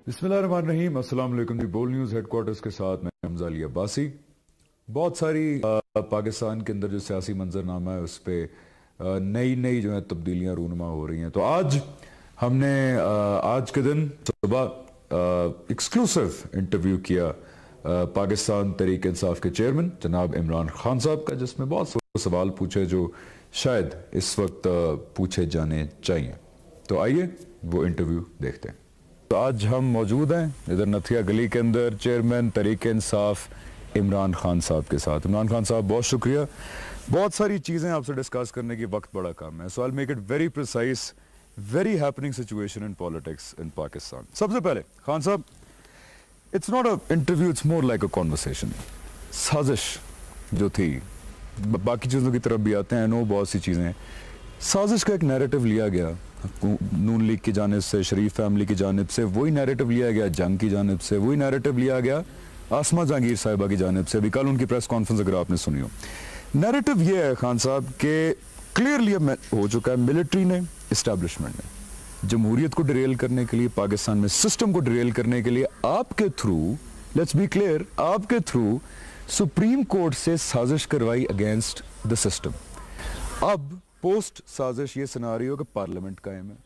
बिस्मिल्लाहिर्रहमानिर्रहीम। अस्सलाम वालेकुम जी। बोल न्यूज़ हेडक्वार्टर्स के साथ मैं हमजा अली अब्बासी। बहुत सारी पाकिस्तान के अंदर जो सियासी मंजरनामा है उस पर नई नई जो है तब्दीलियां रूनुमा हो रही हैं। तो आज हमने आज के दिन सुबह एक्सक्लूसिव इंटरव्यू किया पाकिस्तान तहरीक इंसाफ के चेयरमैन जनाब इमरान खान साहब का, जिसमें बहुत से सवाल पूछे जो शायद इस वक्त पूछे जाने चाहिए। तो आइए वो इंटरव्यू देखते हैं। तो आज हम मौजूद हैं इधर नथिया गली के अंदर चेयरमैन तहरीक इंसाफ इमरान खान साहब के साथ। इमरान खान साहब, बहुत शुक्रिया। बहुत सारी चीज़ें आपसे डिस्कस करने की वक्त बड़ा कम है, so I make it very precise. Very happening situation in politics in Pakistan. सबसे पहले Khan Sahab, it's not a interview, it's more like a conversation. साजिश जो थी, बाकी चीज़ों की तरफ भी आते हैं, नो बहुत सी चीज़ें, साजिश का एक नैरेटिव लिया गया नून लीग की जानिब से, शरीफ फैमिली की जानिब से, वही नैरेटिव लिया गया जंग की जानिब से, वही नैरेटिव लिया गया आसमा जहांगीर साहिबा की जानिब से। अभी कल उनकी प्रेस कॉन्फ्रेंस अगर आपने सुनी हो, नैरेटिव ये है खान साहब के क्लियरली हो चुका है, मिलिट्री ने, इस्टेब्लिशमेंट ने जमहूरियत को डिरेल करने के लिए, पाकिस्तान में सिस्टम को डिरेल करने के लिए आपके थ्रू, लेट्स बी क्लियर, आपके थ्रू सुप्रीम कोर्ट से साजिश करवाई अगेंस्ट द सिस्टम। अब पोस्ट साजिश ये सिनारियो कि पार्लियामेंट कायम है,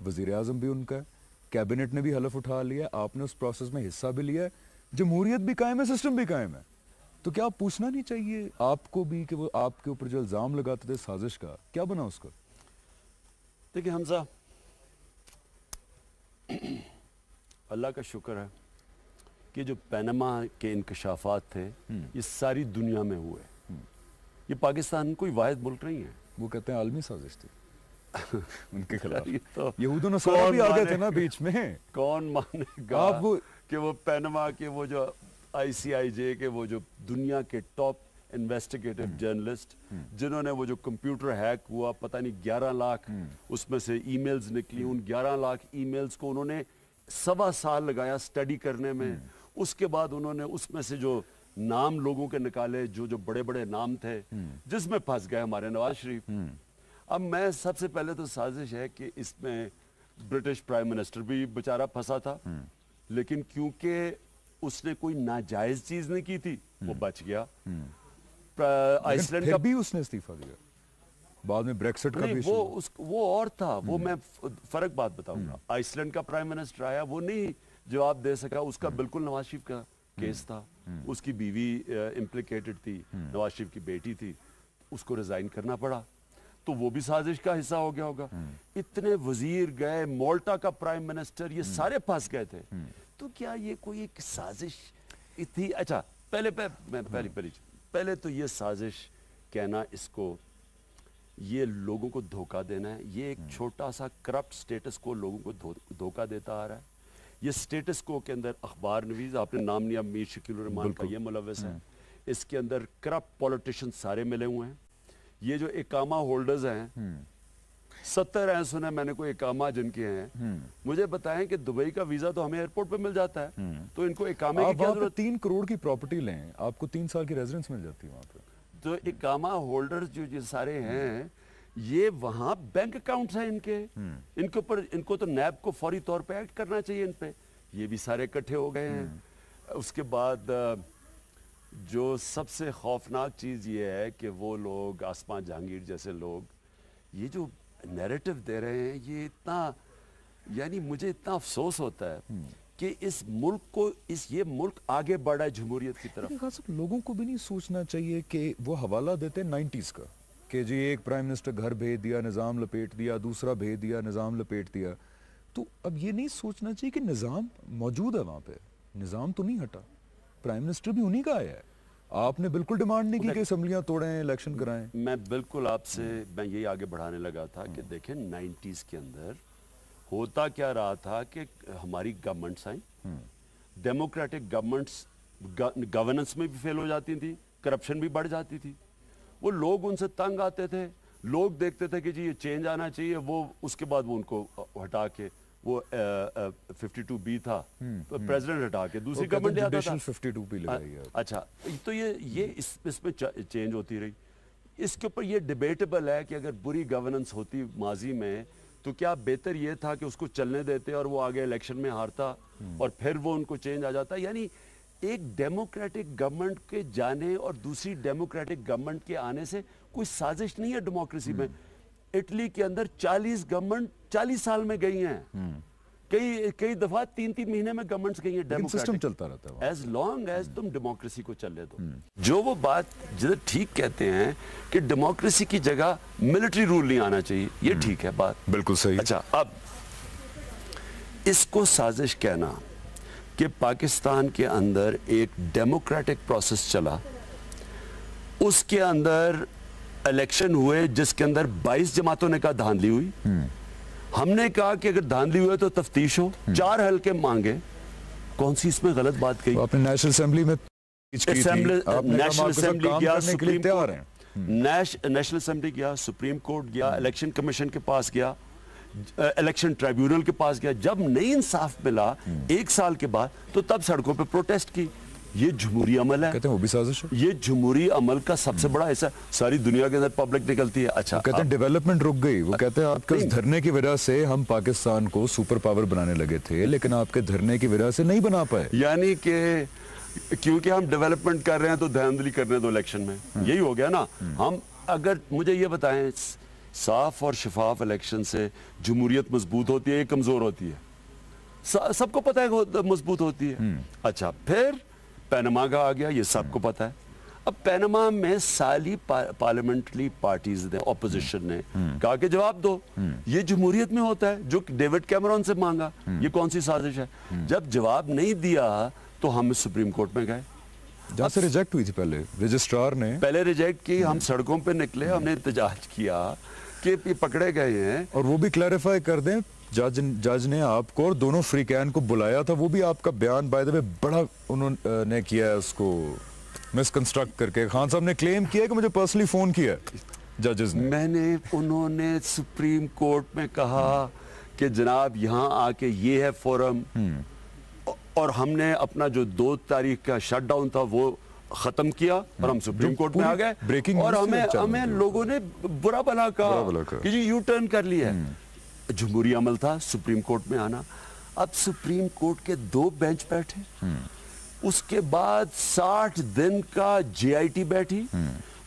वजीर आजम भी उनका है, कैबिनेट ने भी हलफ उठा लिया, आपने उस प्रोसेस में हिस्सा भी लिया है, जमहूरियत भी कायम है, सिस्टम भी कायम है। तो क्या आप पूछना नहीं चाहिए आपको भी कि वो आपके ऊपर जो इल्जाम लगाते थे साजिश का, क्या बना उसका? देखिए हमजा, अल्लाह का शुक्र है कि जो पनामा के इंकशाफात थे ये सारी दुनिया में हुए। ये पाकिस्तान कोई वाहिद मुल्क नहीं है। वो कहते हैं आलमी साजिश थी उनके खिलाफ। तो यहूद नसारा भी आ गए थे ना बीच में। कौन मानेगा आप वो कि वो पनामा के वो जो ICIJ के वो जो दुनिया के टॉप इन्वेस्टिगेटिव जर्नलिस्ट, जिन्होंने वो जो कंप्यूटर हैक हुआ, पता नहीं 11 लाख उसमें से ईमेल्स निकली, उन 11 लाख ईमेल्स को उन्होंने 1.25 साल लगाया स्टडी करने में। उसके बाद उन्होंने उसमें से जो नाम लोगों के निकाले, जो जो बड़े बड़े नाम थे, जिसमें फंस गए हमारे नवाज शरीफ। अब मैं सबसे पहले तो साजिश है कि इसमें ब्रिटिश प्राइम मिनिस्टर भी बेचारा फंसा था, लेकिन क्योंकि उसने कोई नाजायज चीज नहीं की थी वो बच गया। आइसलैंड का भी उसने इस्तीफा दिया बाद में, ब्रेक्सिट का भी वो और था। वो मैं फर्क बात बताऊंगा। आइसलैंड का प्राइम मिनिस्टर आया, वो नहीं जवाब दे सका, उसका बिल्कुल नवाज शरीफ का केस था, उसकी बीवी इम्प्लिकेटेड थी, नवाज शरीफ की बेटी थी, उसको रिजाइन करना पड़ा। तो वो भी साजिश का हिस्सा हो गया होगा। इतने वजीर गए, मोल्टा का प्राइम मिनिस्टर, ये सारे फंस गए थे। तो क्या ये कोई एक साजिश थी? अच्छा, पहले तो ये साजिश कहना, इसको ये लोगों को धोखा देना है। ये एक छोटा सा करप्ट स्टेटस को लोगों को धोखा देता आ रहा है। ये स्टेटस को के अंदर अखबार नवीज, आपने नाम लिया, मीर शकील रहमान का, ये मुलव्वस है। इसके अंदर करप्ट पॉलिटिशियन सारे मिले हुए हैं। ये जो इकामा होल्डर्स हैं, 70 हैं सुने मैंने, कोई इकामा जिनके हैं, मुझे बताएं कि दुबई का वीजा तो हमें एयरपोर्ट पे मिल जाता है, तो इनको इकामे की क्या जरूरत? 3 करोड़ की प्रॉपर्टी लें, आपको 3 साल की रेजिडेंस मिल जाती है वहां पे। तो इकामा होल्डर्स जो सारे हैं, ये वहां बैंक अकाउंट्स हैं इनके ऊपर, इनको तो नैब को फौरी तौर पे एक्ट करना चाहिए इन पे। ये भी सारे इकट्ठे हो गए हैं। उसके बाद जो सबसे खौफनाक चीज ये है कि वो लोग, आसमा जहांगीर जैसे लोग, ये जो नैरेटिव दे रहे हैं, ये इतना, यानी मुझे इतना अफसोस होता है कि इस मुल्क को, ये मुल्क आगे बढ़ा है जमहूरियत की तरफ। लोगों को भी नहीं सोचना चाहिए कि वो हवाला देते 90s का कि जी एक प्राइम मिनिस्टर घर भेज दिया, निज़ाम लपेट दिया, दूसरा भेज दिया, निज़ाम लपेट दिया। तो अब ये नहीं सोचना चाहिए कि निज़ाम मौजूद है वहाँ पे, निज़ाम तो नहीं हटा, प्राइम मिनिस्टर भी उन्हीं का आया है। आपने बिल्कुल डिमांड नहीं की कि असम्बलियाँ तोड़ें, इलेक्शन कराएं। मैं बिल्कुल आपसे, मैं यही आगे बढ़ाने लगा था कि देखें 90s के अंदर होता क्या रहा था कि हमारी गवर्नमेंट्स आई, डेमोक्रेटिक गवर्नमेंट्स गवर्नेंस में भी फेल हो जाती थी, करप्शन भी बढ़ जाती थी। वो लोग उनसे तंग आते थे, लोग देखते थे कि जी ये चेंज आना चाहिए, वो उसके बाद वो उनको हटा के, वो 52B था, प्रेसिडेंट हटा के दूसरी गवर्नमेंट ले आता था। 52B लगाई है। अच्छा, तो ये इसमें चेंज होती रही। इसके ऊपर ये डिबेटेबल है कि अगर बुरी गवर्नेंस होती माजी में तो क्या बेहतर ये था कि उसको चलने देते और वो आगे इलेक्शन में हारता और फिर वो उनको चेंज आ जाता? यानी एक डेमोक्रेटिक गवर्नमेंट के जाने और दूसरी डेमोक्रेटिक गवर्नमेंट के आने से कोई साजिश नहीं है डेमोक्रेसी में। इटली के अंदर 40 गवर्नमेंट 40 साल में गई हैं, कई दफा 3-3 महीने में गवर्नमेंट्स गई हैं। डेमोक्रेटिक सिस्टम चलता रहता है एज लॉन्ग एज तुम डेमोक्रेसी को चलने दो। जो वो बात जिधर ठीक कहते हैं कि डेमोक्रेसी की जगह मिलिट्री रूल नहीं आना चाहिए, ये ठीक है बात, बिल्कुल सही। अच्छा, अब इसको साजिश कहना कि पाकिस्तान के अंदर एक डेमोक्रेटिक प्रोसेस चला, उसके अंदर इलेक्शन हुए जिसके अंदर 22 जमातों ने कहा धांधली हुई, हमने कहा कि अगर धांधली हुए तो तफ्तीश हो, 4 हल्के मांगे, कौन सी इसमें गलत बात कही? आपने नेशनल असेंबली में नेशनल असेंबली गया, सुप्रीम कोर्ट, नेशनल असेंबली गया, सुप्रीम कोर्ट गया, इलेक्शन कमीशन के पास गया, इलेक्शन ट्राइब्यूनल के पास गया। जब नहीं इंसाफ मिला 1 साल के बाद, तो तब सड़कों पे प्रोटेस्ट की। ये जमहूरी अमल है, कहते हैं वो भी साजिश है। ये जमहूरी अमल का सबसे बड़ा हिस्सा, सारी दुनिया के अंदर पब्लिक निकलती है। अच्छा, कहते हैं डेवलपमेंट रुक गई। वो कहते हैं आपके इस धरने की वजह से हम पाकिस्तान को सुपर पावर बनाने लगे थे, लेकिन आपके धरने की वजह से नहीं बना पाए। यानी कि क्योंकि हम डेवलपमेंट कर रहे हैं तो धांधली करने दो इलेक्शन में, यही हो गया ना। हम अगर मुझे ये बताएं, साफ और शफाफ इलेक्शन से जमहूरियत मजबूत होती है या कमजोर होती है? सबको पता है मजबूत होती है। अच्छा, फिर पैनमा का आ गया, ये सबको पता है। अब पैनमा में सारी पार्लियामेंट्री पार्टीज ने, ऑपोजिशन ने कहा कि जवाब दो, ये जमहूरियत में होता है जो डेविड कैमरॉन से मांगा, ये कौन सी साजिश है? जब जवाब नहीं दिया तो हम सुप्रीम कोर्ट में गए, जहां से रिजेक्ट हुई थी। पहले रजिस्ट्रार ने पहले रिजेक्ट की, हम सड़कों पे निकले, हमने एहतजाज किया कि ये पकड़े गए हैं। और वो भी क्लैरिफाई कर दें, जज ने आपको और दोनों फ्रीकैन को बुलाया था, वो भी आपका बयान बाय द वे बड़ा उन्होंने किया है, उसको मिसकंस्ट्रक्ट करके। खान साहब ने क्लेम किया कि मुझे पर्सनली फोन किया जजेस ने। उन्होंने सुप्रीम कोर्ट में कहा कि जनाब यहाँ आके ये है फोरम, और हमने अपना जो 2 तारीख का शटडाउन था वो खत्म किया और हम सुप्रीम कोर्ट में आ गए, और हमें लोगों ने बुरा भला कहा कि जी यू टर्न कर लिया है। जमहूरी अमल था सुप्रीम कोर्ट में आना। अब सुप्रीम कोर्ट के 2 बेंच बैठे, उसके बाद 60 दिन का जेआईटी बैठी,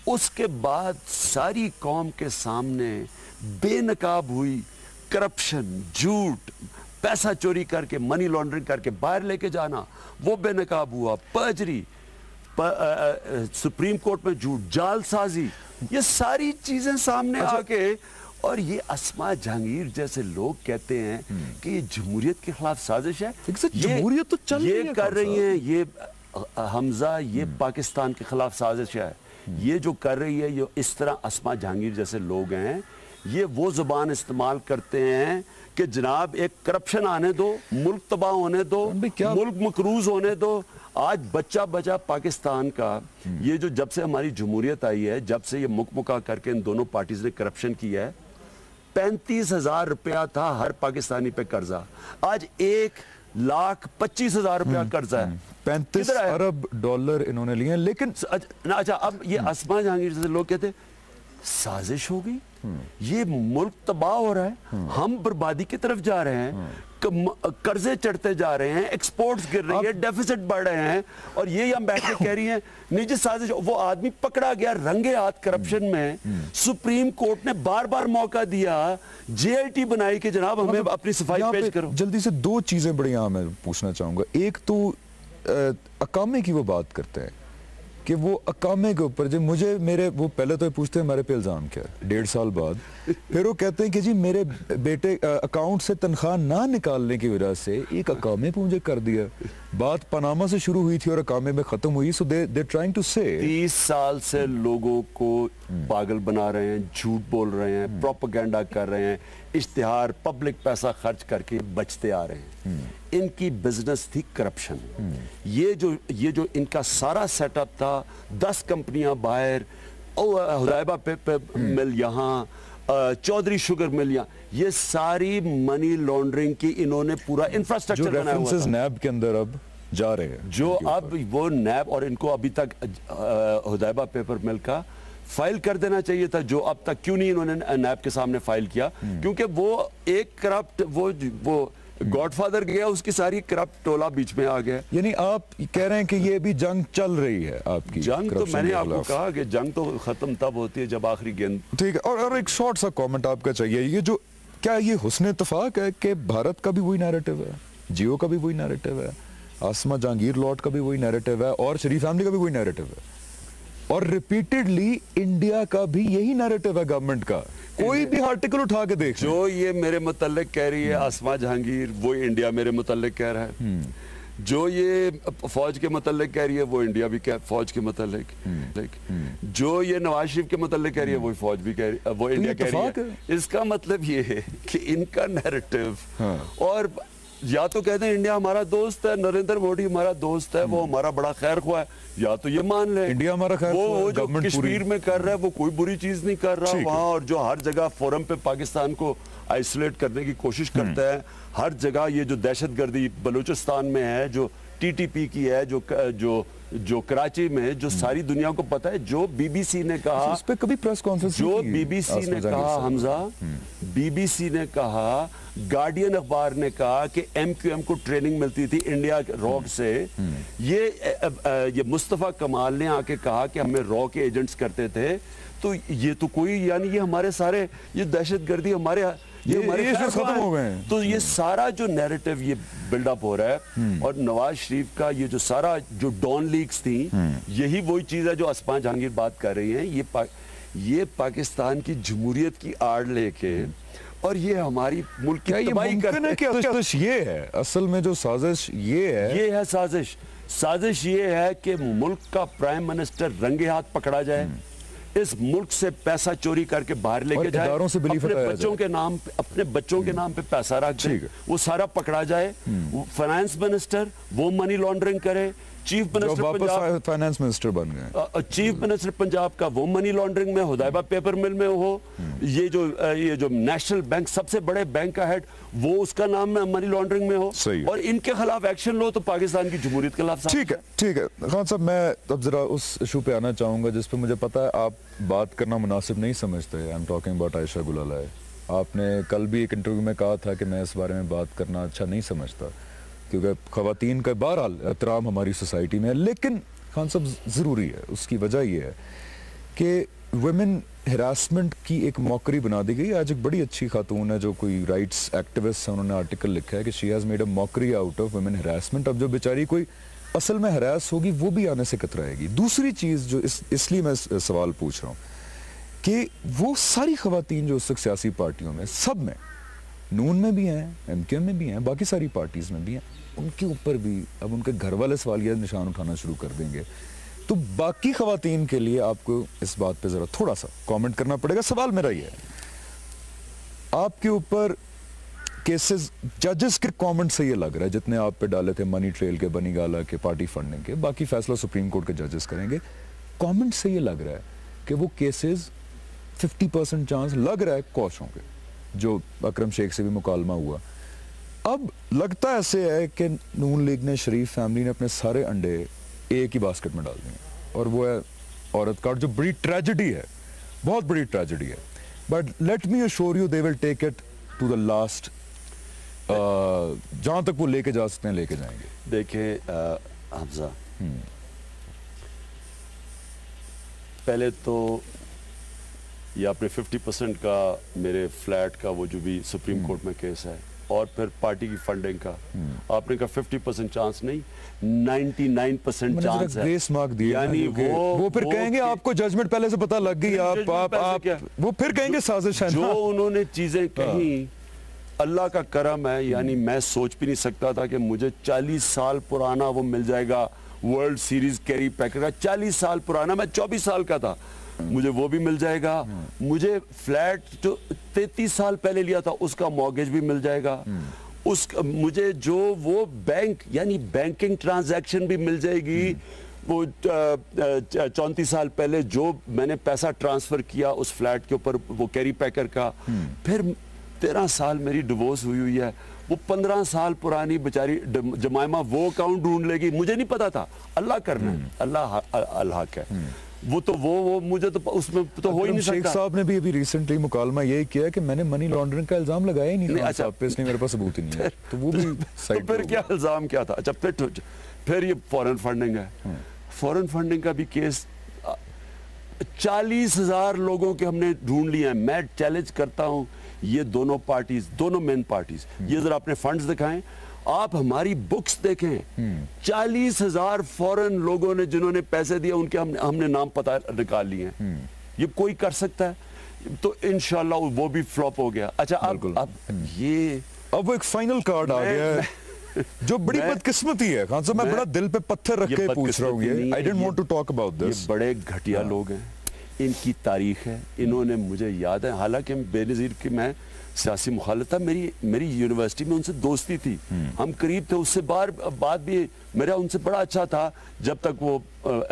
उसके बाद सारी कौम के सामने बेनकाब हुई करप्शन, झूठ, पैसा चोरी करके, मनी लॉन्ड्रिंग करके बाहर लेके जाना, वो बेनकाब हुआ, पर्जरी, सुप्रीम कोर्ट में झूठ, जालसाजी, ये सारी चीजें सामने आके, और ये अस्मा जहांगीर जैसे लोग कहते हैं कि ये जमहूरियत के खिलाफ साजिश है। जमहूरियत तो चल ये कर रही हैं, ये हमजा, ये पाकिस्तान के खिलाफ साजिश है। ये जो कर रही है, ये इस तरह अस्मा जहांगीर जैसे लोग हैं, ये वो जुबान इस्तेमाल करते हैं कि जनाब एक करप्शन आने दो, मुल्क तबाह होने दो, मुल्क मकरूज होने दो। आज बच्चा बचा पाकिस्तान का, ये जो जब से हमारी जमहूरियत आई है, जब से ये मुकमुका करके इन दोनों पार्टीज ने करप्शन किया है, 35,000 रुपया था हर पाकिस्तानी पे कर्जा, आज 1,25,000 रुपया कर्जा है। 35 अरब डॉलर इन्होंने लिए, लेकिन अच्छा, अब ये अस्मा जहांगीर जैसे लोग कहते साजिश हो गई, ये मुल्क तबाह हो रहा है, हम बर्बादी की तरफ जा रहे हैं, कर्जे चढ़ते जा रहे हैं, एक्सपोर्ट्स गिर रही है, डेफिसिट बढ़ रहे हैं, और ये हम बैठ के कह रही हैं निजी साजिश। वो आदमी पकड़ा गया रंगे हाथ करप्शन में, सुप्रीम कोर्ट ने बार बार मौका दिया, जेआईटी बनाई कि जनाब हमें अपनी सफाई पेश करो। जल्दी से 2 चीजें बड़ी यहाँ मैं पूछना चाहूंगा। एक तो अकामे की वो बात करते हैं कि वो अकामे के ऊपर जो मुझे मेरे वो पहले तो पूछते हैं हमारे पे इल्जाम क्या है 1.5 साल बाद, फिर वो कहते हैं कि जी मेरे बेटे अकाउंट से तनख्वाह ना निकालने की वजह से एक अकामे पे मुझे कर दिया। बात पनामा से शुरू हुई थी और अकामे में खत्म हुई। सो दे ट्राइंग टू से 30 साल से लोगों को पागल बना रहे हैं, झूठ बोल रहे हैं, प्रोपेगेंडा कर रहे हैं, इश्तिहार, पब्लिक पैसा खर्च करके बचते आ रहे हैं। इनकी बिजनेस थी करप्शन। ये जो इनका सारा सेटअप था, 10 कंपनियां बाहर, हुदैबा पे मिल यहाँ, चौधरी शुगर मिल यहाँ, ये सारी मनी लॉन्ड्रिंग की इन्होंने पूरा इंफ्रास्ट्रक्चर बनाया हुआ था। नैब के अंदर अब जा रहे हैं, जो अब वो नैब, और इनको अभी तक हुदैबा पेपर मिल का फाइल कर देना चाहिए था, जो अब तक क्यों नहीं इन्होंने नैब के सामने फाइल किया, क्योंकि वो एक करप्ट वो गॉडफादर गया, उसकी सारी करप्ट टोला बीच में आ गया। यानी आप कह रहे हैं कि ये भी जंग चल रही है आपकी? जंग तो मैंने आपको कहा कि जंग तो खत्म तब होती है जब आखिरी गेंद। ठीक है, और एक शॉर्ट सा कमेंट आपका चाहिए, ये जो क्या ये हुस्न इत्तेफाक है कि भारत का भी वही नैरेटिव है, जियो का भी वही नैरेटिव है, आसमा जहांगीर लॉट का भी वही नैरेटिव है, और शरीफ फैमिली का भी वही नैरेटिव है, और रिपीटेडली इंडिया का भी यही नैरेटिव है गवर्नमेंट का? कोई भी आर्टिकल उठा के देख, जो ये मेरे मुतल्लिक कह रही है आसमा जहांगीर, वो इंडिया मेरे मुतल्लिक कह रहा है। जो ये फौज के मुतल्लिक कह रही है, वो इंडिया भी फौज के मुतल्लिक। जो ये नवाज शरीफ के मुतल्लिक कह रही है, वो फौज भी कह रही, वो इंडिया कह रही है। इसका मतलब ये है कि इनका नैरेटिव, और या तो कहते हैं इंडिया हमारा दोस्त है, नरेंद्र मोदी हमारा दोस्त है, वो हमारा बड़ा खैर ख्वाह है, या तो ये मान ले इंडिया हमारा खैर ख्वाह, वो जो कश्मीर में कर रहा है वो कोई बुरी चीज नहीं कर रहा वहां, और जो हर जगह फोरम पे पाकिस्तान को आइसोलेट करने की कोशिश करता है, हर जगह ये जो दहशतगर्दी बलूचिस्तान में है, जो टीटीपी की है, जो कराची में, जो सारी दुनिया को पता है, जो बीबीसी ने कहा, इस पे कभी प्रेस कॉन्फ्रेंस, जो बीबीसी ने कहा हमजा, बीबीसी ने कहा, गार्डियन अखबार ने कहा कि एमक्यूएम को ट्रेनिंग मिलती थी इंडिया रॉक से, ये मुस्तफा कमाल ने आके कहा कि हमें रॉ के एजेंट्स करते थे, तो ये तो कोई, यानी ये हमारे सारे, ये दहशतगर्दी हमारे खत्म हो गए हैं। तो ये सारा जो नैरेटिव ये बिल्डअप हो रहा है, और नवाज शरीफ का ये जो सारा जो डॉन लीक्स थी, यही वही चीज है जो आसमा जहांगीर बात कर रही हैं। ये पाकिस्तान की जमहूरियत की आड़ लेके, और ये हमारी मुल्क की तबाही करने की साजिश ये है, असल में जो साजिश ये है साजिश ये है कि मुल्क का प्राइम मिनिस्टर रंगे हाथ पकड़ा जाए, इस मुल्क से पैसा चोरी करके बाहर लेके जाए, अपने बच्चों के नाम पे पैसा रख दे, वो सारा पकड़ा जाए, फाइनेंस मिनिस्टर वो मनी लॉन्ड्रिंग करे, chief minister Punjab finance minister बन गए, चीफ मिनिस्टर पंजाब का वो मनी लॉन्ड्रिंग में, हुदैबा पेपर मिल में हो, ये जो नेशनल बैंक सबसे बड़े बैंक का हेड, वो उसका नाम में मनी लॉन्ड्रिंग में हो, और इनके खिलाफ एक्शन लो तो पाकिस्तान की जमहूरियत के खिलाफ। ठीक है खान साहब, मैं अब जरा उस इशू पे आना चाहूंगा जिस पे मुझे पता है आप बात करना मुनासिब नहीं समझते। I am talking about Ayesha गुल अलाई। आपने कल भी एक इंटरव्यू में कहा था कि मैं इस बारे में बात करना अच्छा नहीं समझता, क्योंकि खवातीन का बहरहाल एहतराम हमारी सोसाइटी में है, लेकिन खान साहब ज़रूरी है। उसकी वजह यह है कि वुमेन हरासमेंट की एक मौकरी बना दी गई। आज एक बड़ी अच्छी खातून है जो कोई राइट्स एक्टिविस्ट है, उन्होंने आर्टिकल लिखा है कि she has made a mockery out of women harassment. अब जो बेचारी कोई असल में हरास होगी वो भी आने से कतराएगी। दूसरी चीज़ जो इसलिए मैं सवाल पूछ रहा हूँ कि वो सारी खवातीन जो उस वक्त सियासी पार्टियों में, सब में, नून में भी हैं, एमक्यूएम में भी हैं, बाकी सारी पार्टीज में भी हैं, उनके ऊपर भी अब उनके घर वाले सवालिया निशान उठाना शुरू कर देंगे। तो बाकी खवातीन के लिए आपको इस बात पे जरा थोड़ा सा कमेंट करना पड़ेगा। सवाल मेरा ये है, आपके ऊपर केसेस, जजेस के कमेंट से ये लग रहा है, जितने आप पे डाले थे मनी ट्रेल के, बनीगाला के, पार्टी फंडिंग के, बाकी फैसला सुप्रीम कोर्ट के जजेस करेंगे, कमेंट से ये लग रहा है कि वो केसेस 50% चांस लग रहा है कॉश होंगे, जो अकरम शेख से भी मुकालमा हुआ। अब लगता ऐसे है कि नून लीग ने, शरीफ फैमिली ने अपने सारे अंडे एक ही बास्केट में डाल दिए, और वो है औरत कार्ड, जो बड़ी ट्रेजेडी है, बहुत बड़ी ट्रेजेडी है। But let me assure you they will take it to the last, जहां तक वो लेके जा सकते हैं लेके जाएंगे। देखिए हमजा, पहले तो ये आपने 50% का मेरे फ्लैट का वो जो भी सुप्रीम कोर्ट में केस है, और फिर पार्टी की फंडिंग का आपने कहा 50% चांस नहीं, 99% चांस है। ग्रेस मार्क दिया, यानी वो फिर कहेंगे आपको जजमेंट पहले से पता लग गई, आप वो फिर कहेंगे साजिश है। जो उन्होंने चीजें कही, अल्लाह का करम है, यानी मैं सोच भी नहीं सकता था कि मुझे 40 साल पुराना वो मिल जाएगा, वर्ल्ड सीरीज कैरी पैकर का 40 साल पुराना, मैं 24 साल का था, मुझे वो भी मिल जाएगा। मुझे फ्लैट जो 33 साल पहले लिया था उसका मॉर्गेज भी मिल जाएगा, मुझे जो वो बैंक यानी बैंकिंग ट्रांजैक्शन भी मिल जाएगी, वो 34 साल पहले जो मैंने पैसा ट्रांसफर किया उस फ्लैट के ऊपर वो कैरी पैकर का। फिर 13 साल मेरी डिवोर्स हुई है, वो 15 साल पुरानी बेचारी जमाइमा वो अकाउंट ढूंढ लेगी, मुझे नहीं पता था, अल्लाह करना है, अल्लाह है। वो तो वो मुझे तो उसमें तो हो ही नहीं सकता। शेख साहब ने भी अभी रिसेंटली मुकालमा ये किया कि मैंने मनी लॉन्ड्रिंग का इल्जाम लगाया ही नहीं, अच्छा पे इसलिए मेरे पास सबूत ही नहीं है, तो वो भी तो फिर क्या इल्जाम क्या था? अच्छा फिर ये फॉरेन फंडिंग है। फॉरेन फंडिंग का भी केस 40,000 लोगों के हमने ढूंढ लिए हैं। मैं चैलेंज करता हूं ये दोनों पार्टीज, दोनों मेन पार्टीज, ये जरा अपने फंड्स दिखाएं। आप हमारी बुक्स देखें, 40,000 फॉरेन लोगों ने जिन्होंने पैसे दिए उनके हमने नाम पता निकाल लिए हैं। ये कोई कर सकता है? तो इंशाल्लाह वो भी फ्लॉप हो गया। अच्छा अब ये अब वो एक फाइनल कार्ड आ गया है जो बड़ी बदकिस्मती है। खान साहब मैं बड़ा दिल पे पत्थर रख के पूछ रहा हूँ, ये I don't want to talk about this. ये बड़े घटिया लोग हैं, इनकी तारीख है। इन्होंने, मुझे याद है, हालांकि बेनज़ीर की मैं सियासी मुखालत था, मेरी यूनिवर्सिटी में उनसे दोस्ती थी, हम करीब थे, उससे बाद भी मेरा उनसे बड़ा अच्छा था जब तक वो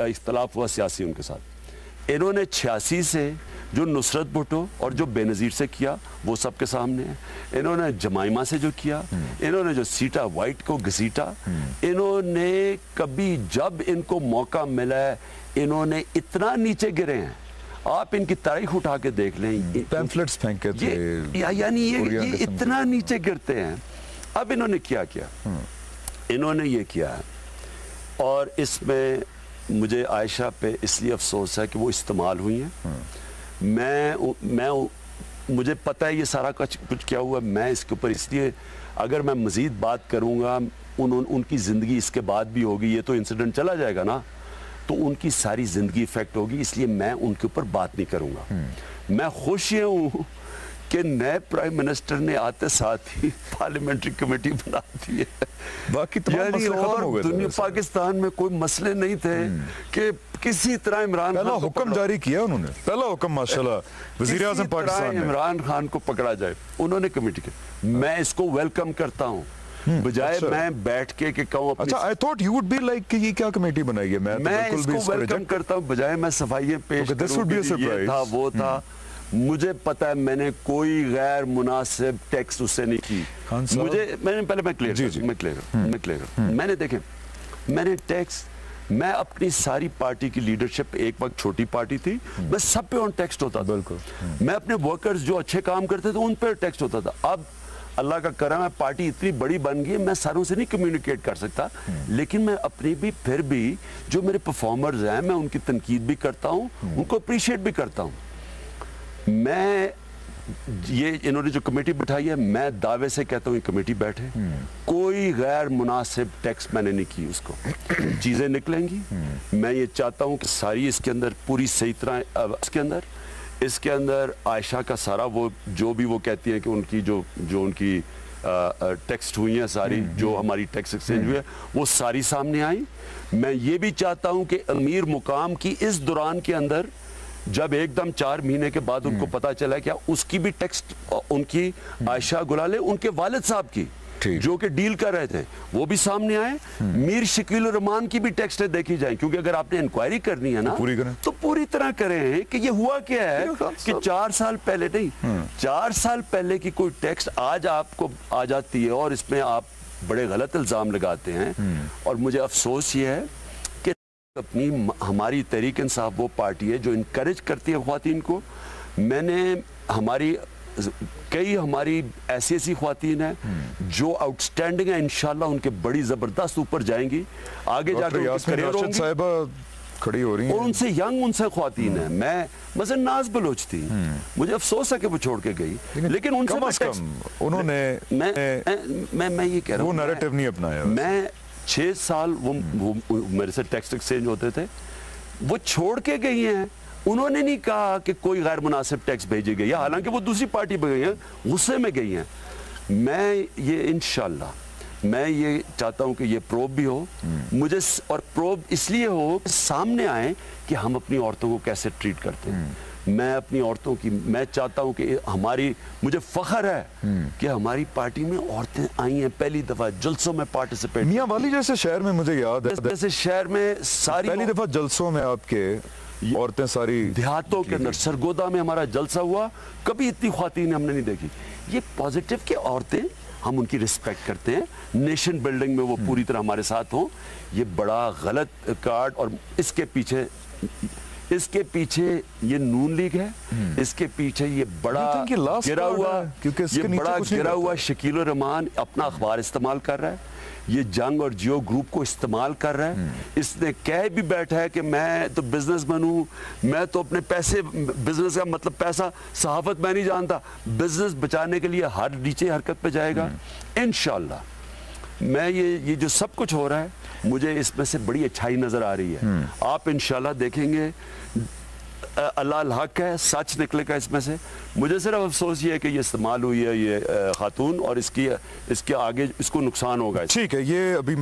इख्तलाफ हुआ सियासी उनके साथ। इन्होंने 86 से जो नुसरत भुट्टो और जो बेनज़ीर से किया वो सबके सामने है। इन्होंने जमाइमा से जो किया, इन्होंने जो सीटा वाइट को घसीटा, इन्होंने कभी जब इनको मौका मिला है इन्होंने इतना नीचे गिरे हैं। आप इनकी तारीख उठा के देख लें, पैम्फलेट्स फेंके थे, यानी ये इतना नीचे गिरते हैं। अब इन्होंने क्या किया? इन्होंने ये किया है, और इसमें मुझे आयशा पे इसलिए अफसोस है कि वो इस्तेमाल हुई हैं। मुझे पता है ये सारा कुछ क्या हुआ। मैं इसके ऊपर इसलिए, अगर मैं मजीद बात करूंगा उनकी ज़िंदगी इसके बाद भी होगी, ये तो इंसिडेंट चला जाएगा ना, तो उनकी सारी ज़िंदगी इफेक्ट होगी, इसलिए मैं उनके ऊपर बात नहीं करूंगा। मैं खुश हूँ कि नए प्राइम मिनिस्टर ने आते साथ ही पार्लियामेंट्री कमेटी बना दी है। बाकी तमाम मसले खत्म हो गए। दुनिया पाकिस्तान में कोई मसले नहीं थे कि किसी तरह इमरान पहला हुक्म जारी किया उन्होंने, पहला हुक्म माशाल्लाह वज़ीर आज़म पाकिस्तान ने, इमरान खान को पकड़ा जाए, उन्होंने कमेटी की। मैं इसको वेलकम करता हूँ, बजाय मैं बैठ के कहूँ। अच्छा, I thought you would be like कि ये क्या कमेटी बनाई है। मैं इसको वेलकम करता हूँ, बजाय मैं सफाइयाँ पेश करूँ था वो था। मुझे पता है मैंने कोई गैर मुनासिब टैक्स उससे नहीं की। मैं क्लियर मैंने देखे, मैंने टैक्स, मैं अपनी सारी पार्टी की लीडरशिप, एक वक्त छोटी पार्टी थी, मैं सब पे ऑन टैक्स होता था। बिल्कुल। मैं अपने वर्कर्स जो अच्छे काम करते थे उन पे टैक्स होता था। अब अल्लाह का करम है, पार्टी इतनी बड़ी बन गई, मैं सारों से नहीं कम्युनिकेट कर सकता, लेकिन मैं अपनी भी फिर भी जो मेरे परफॉर्मर्स हैं मैं उनकी तनकीद भी करता हूँ, उनको अप्रिशिएट भी करता हूँ। मैं ये इन्होंने जो कमेटी बिठाई है, मैं दावे से कहता हूँ ये कमेटी बैठे, कोई गैर मुनासिब टैक्स मैंने नहीं की, उसको चीज़ें निकलेंगी। मैं ये चाहता हूँ कि सारी इसके अंदर पूरी सही तरह इसके अंदर आयशा का सारा वो जो भी वो कहती है कि उनकी जो उनकी टेक्स्ट हुई हैं सारी, जो हमारी टैक्स एक्सचेंज हुई है वो सारी सामने आई। मैं ये भी चाहता हूँ कि अमीर मुकाम की इस दौरान के अंदर जब एकदम 4 महीने के बाद उनको पता चला क्या उसकी भी टेक्स्ट, उनकी आयशा गुलाले उनके वालिद साहब की जो कि डील कर रहे थे वो भी सामने आए। मीर शकील रहमान की भी टेक्स्टें देखी जाए, क्योंकि अगर आपने इंक्वायरी करनी है ना तो पूरी तरह करें कि ये हुआ क्या है कि 4 साल पहले नहीं, 4 साल पहले की कोई टेक्स्ट आज आपको आ जाती है और इसमें आप बड़े गलत इल्जाम लगाते हैं। और मुझे अफसोस ये है कि अपनी हमारी तहरीक इंसाफ वो पार्टी है जो इनकरेज करती है ख्वातीन को। मैंने कई हमारी ऐसी ख्वातीन हैं जो आउटस्टैंडिंग है, इंशाल्लाह उनके बड़ी जबरदस्त ऊपर जाएंगी, आगे जाकर खड़ी हो रही हैं, और उनसे यंग उनसे ख्वातीन है। मैं मसलन नाज बलोच थी, मुझे अफसोस है कि वो छोड़ के गई, लेकिन उनसे उन्होंने मैं ये कह रहा हूँ वो नैरेटिव नहीं अपनाया। मैं 6 साल वो मेरे से टैक्स एक्सचेंज होते थे, वो छोड़ के गई हैं। उन्होंने नहीं कहा कि कोई गैर मुनासिब टैक्स भेजी गई है, हालांकि वो दूसरी पार्टी पे गई हैं, गुस्से में गई हैं। मैं ये इंशाल्लाह मैं ये चाहता हूं कि ये प्रोब भी हो मुझे, और प्रोब इसलिए हो सामने आए कि हम अपनी औरतों को कैसे ट्रीट करते हैं। मैं अपनी औरतों की, मैं चाहता हूं कि मुझे फख्र है कि हमारी पार्टी में औरतें आई हैं पहली दफा जलसों में पार्टिसिपेट। मियां वाली जैसे शहर में मुझे याद है, जैसे शहर में सारी पहली दफा जलसों में आपके औरतें सारी देहातों के अंदर, सरगोदा में हमारा जलसा हुआ, कभी इतनी ख्वातीन हमने नहीं देखी। ये पॉजिटिव के औरतें, हम उनकी रिस्पेक्ट करते हैं, नेशन बिल्डिंग में वो पूरी तरह हमारे साथ हों। ये बड़ा गलत कार्ड, और इसके पीछे इसके पीछे ये नून लीग है, इसके पीछे ये बड़ा गिरा हुआ, क्योंकि ये बड़ा गिरा हुआ शकील रहमान अपना अखबार इस्तेमाल कर रहा है, ये जंग और जियो ग्रुप को इस्तेमाल कर रहा है। इसने कह भी बैठा है कि मैं तो बिजनेसमैन हूँ, मैं तो अपने पैसे, बिजनेस का मतलब पैसा, सहाफत मैं नहीं जानता, बिजनेस बचाने के लिए हर नीचे हरकत पे जाएगा इंशाल्लाह। मैं ये जो सब कुछ हो रहा है, मुझे इसमें से बड़ी अच्छाई नजर आ रही है। आप इंशाल्लाह देखेंगे अल्लाह हक है, सच निकलेगा इसमें से। मुझे सिर्फ अफसोस ये है कि ये इस्तेमाल हुई है ये खातून, और इसके आगे इसको नुकसान होगा। ठीक है, ये अभी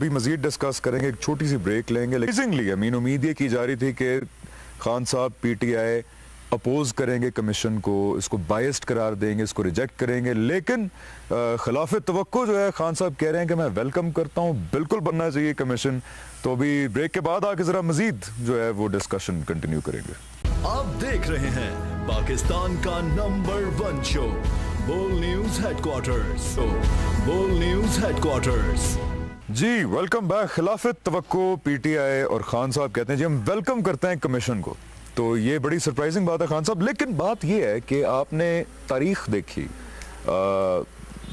मजीद डिस्कस करेंगे, एक छोटी सी ब्रेक लेंगे। लेकिन उम्मीद ये की जा रही थी कि खान साहब पीटीआई अपोज करेंगे कमीशन को, इसको बायस्ड करार देंगे, इसको रिजेक्ट करेंगे, लेकिन खिलाफ तवक्को जो है खान साहब कह रहे हैं कि मैं वेलकम करता हूं, बिल्कुल बनना चाहिए कमीशन। तो अभी ब्रेक के बाद आके जरा मजीद जो है वो डिस्कशन कंटिन्यू करेंगे। आप देख रहे हैं पाकिस्तान का नंबर 1 शो बोल न्यूज हेडक्वार्टर्स। बोल न्यूज हेडक्वार्टर्स जी, वेलकम बैक। खिलाफ तवक्को पीटीआई और खान साहब कहते हैं जी हम वेलकम करते हैं कमीशन को। तो ये बड़ी सरप्राइजिंग बात है खान साहब, लेकिन बात ये है कि आपने तारीख देखी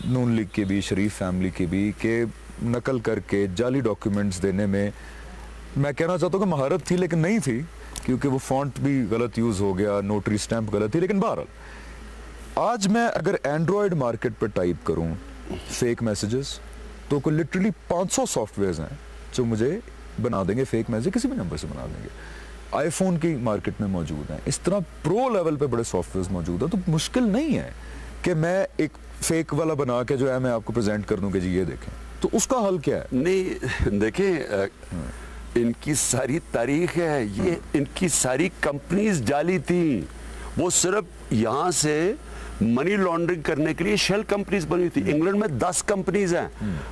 नून लीग की भी, शरीफ फैमिली की भी, कि नकल करके जाली डॉक्यूमेंट्स देने में, मैं कहना चाहता हूँ कि महारत थी लेकिन नहीं थी, क्योंकि वो फॉन्ट भी गलत यूज़ हो गया, नोटरी स्टैंप गलत थी। लेकिन बहरहाल आज मैं अगर एंड्रॉयड मार्केट पर टाइप करूँ फेक मैसेजेस, तो कोई लिटरली 500 सॉफ्टवेयर हैं जो मुझे बना देंगे फेक मैसेज, किसी भी नंबर से बना देंगे। आईफोन की मार्केट में मौजूद हैं, इस तरह प्रो लेवल पे बड़े सॉफ्टवेयर मौजूद हैं। तो मुश्किल नहीं है कि मैं एक फेक वाला बना के जो है मैं आपको प्रेजेंट कर दूं कि जी ये देखें। तो उसका हल क्या है? नहीं देखें, इनकी सारी तारीख है, ये इनकी सारी कंपनीज जाली थी। वो सिर्फ यहाँ से मनी लॉन्ड्रिंग करने के लिए शेल कंपनीज बनी थी। इंग्लैंड में 10 कंपनीज हैं,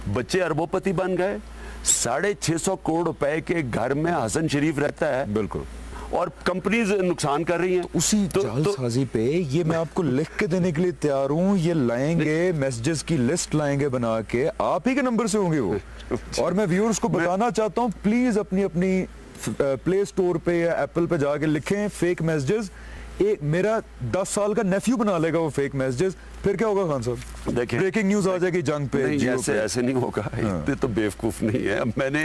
बच्चे अरबोपति बन गए। 650 करोड़ रुपए के घर में हसन शरीफ रहता है, बिल्कुल, और कंपनीज नुकसान कर रही हैं। तो उसी जालसाजी पे ये मैं आपको लिख के देने के लिए तैयार हूँ। ये लाएंगे, मैसेजेस की लिस्ट लाएंगे बना के, आप ही के नंबर से होंगे वो। और मैं व्यूअर्स को बताना चाहता हूँ, प्लीज अपनी अपनी प्ले स्टोर पे या एप्पल पे जाके लिखें फेक मैसेजेस। एक मेरा 10 साल का नेफ्यू बना लेगा वो फेक मैसेजेस, फिर क्या होगा खान साहब? देखिए, ब्रेकिंग न्यूज आ जाएगी जंग पे। ऐसे नहीं होगा। हाँ। इतने तो बेवकूफ नहीं है। मैंने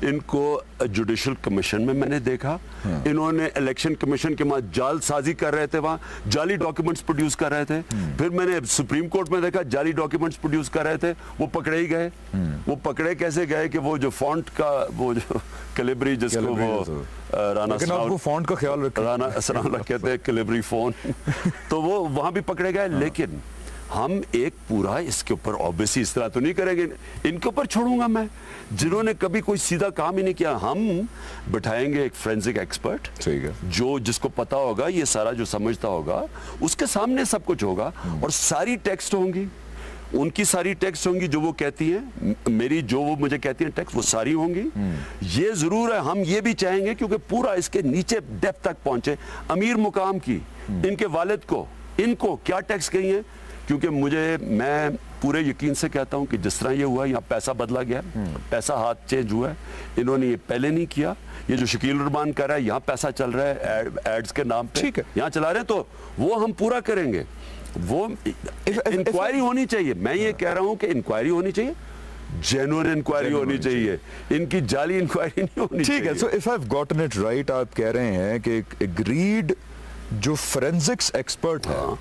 इनको जुडिशल कमीशन में मैंने देखा, हाँ। इन्होंने इलेक्शन कमीशन के वहां जालसाजी कर रहे थे, वहां जाली डॉक्यूमेंट्स प्रोड्यूस कर रहे थे। फिर मैंने सुप्रीम कोर्ट में देखा जाली डॉक्यूमेंट्स प्रोड्यूस कर रहे थे, वो पकड़े ही गए। वो पकड़े कैसे गए कि वो जो फॉन्ट का वो जो कैलिब्री जिसको वो राना फॉन्ट का ख्याल रखें, राना सनाउल्लाह कहते हैं कैलिब्री फोन, तो वो वहां भी पकड़े गए। लेकिन हम एक पूरा इसके ऊपर ऑब्वियसली इस तरह तो नहीं करेंगे, इनके ऊपर छोड़ूंगा मैं, जिन्होंने कभी कोई सीधा काम ही नहीं किया। हम बिठाएंगे एक फोरेंसिक एक्सपर्ट, ठीक है, जो जिसको पता होगा, ये सारा जो समझता होगा, उसके सामने सब कुछ होगा, और सारी टेक्स्ट होंगी, उनकी सारी टेक्स्ट होंगी जो वो कहती हैं, मेरी जो वो मुझे कहती हैं टेक्स्ट, वो सारी होंगी। ये जरूर है, हम ये भी चाहेंगे क्योंकि पूरा इसके नीचे डेप्थ तक पहुंचे, अमीर मुकाम की, इनके वालिद को, इनको क्या टेक्स्ट गई है। क्योंकि मैं पूरे यकीन से कहता हूं कि जिस तरह ये हुआ, यहाँ पैसा बदला गया, पैसा हाथ चेंज हुआ है, इन्होंने ये पहले नहीं किया। ये जो शकील रहमान कर रहा है, यहाँ पैसा चल रहा है एड्स के नाम पे, ठीक है, यहाँ चला रहे हैं, तो वो हम पूरा करेंगे। वो इंक्वायरी होनी चाहिए। मैं ये कह रहा हूं कि इंक्वायरी होनी चाहिए, जेन्युइन इंक्वायरी होनी चाहिए, इनकी जाली इंक्वायरी नहीं होनी चाहिए। ठीक है, so if I have gotten it right, आप कह रहे हैं कि एक एग्रीड जो फोरेंसिक्स एक्सपर्ट है,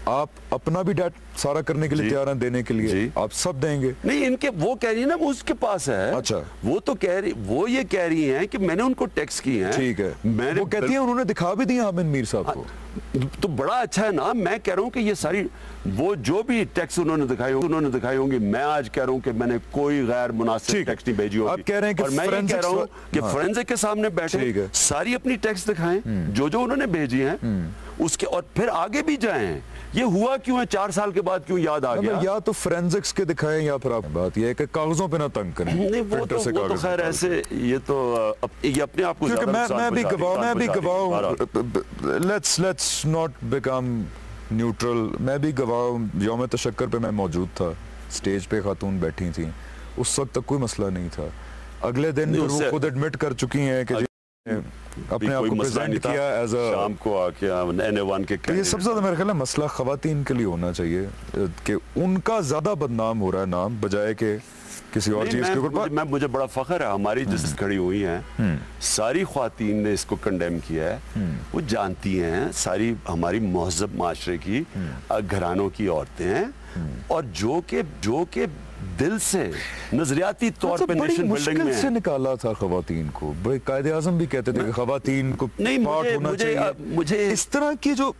आप अपना भी डेट सारा करने के लिए तैयार हैं, देने के लिए आप सब देंगे? नहीं, इनके वो कह रही है ना, वो उसके पास है। अच्छा, वो तो कह रही, वो ये कह रही हैं कि मैंने उनको टैक्स किए हैं। ठीक है, मैंने, वो कहती है उन्होंने दिखा भी दिया हामिद मीर साहब को, तो बड़ा अच्छा है ना। मैं कह रहा हूं कि ये सारी वो जो भी टैक्स उन्होंने दिखाई होंगी, मैं आज कह रहा हूं कि मैंने कोई गैर मुनासिब टैक्स नहीं भेजी होगी। आप कह रहे हैं कि, और मैं ये कह रहा हूं कि फोरेंसिक के सामने बैठे सारी अपनी टैक्स दिखाएं, जो उन्होंने भेजी हैं उसके, और फिर आगे भी जाएं। ये हुआ क्यों है, 4 साल के बाद क्यों याद आ गया? या तो फोरेंसिक्स के दिखाएं, या फिर आप, बात ये है कि कागजों पे ना तंग करें। नहीं, वो तो खैर ऐसे, ये तो ये अपने आप को, क्योंकि मैं भी गवाह, लेट्स नॉट बिकम न्यूट्रल। मैं भी गवाह, यौम तशक्कर पे मैं मौजूद था, स्टेज पे खातून बैठी थी, उस वक्त तक कोई मसला नहीं था। अगले दिन वो खुद एडमिट कर चुकी हैं कि अपने आप को प्रेजेंट किया एज अ शाम को आके NA1 के तो ये सबसे ज्यादा मेरे ख्याल है मसला खवातीन के लिए होना चाहिए कि उनका ज्यादा बदनाम हो रहा है नाम बजाय के किसी और चीज के ऊपर। मुझे बड़ा फख्र है हमारी जिस खड़ी हुई हैं सारी ख्वातीन ने इसको कंडेम किया है। वो जानती हैं सारी हमारी महज़ब माशरे की घरानों की औरतें हैं और जो के दिल से नजरियाती तौर पे नेशन बिल्डिंग में से निकाला था खवातीन को। बड़े कायदे आज़म भी कहते थे कि खवातीन को नहीं मुझे इस तरह की जो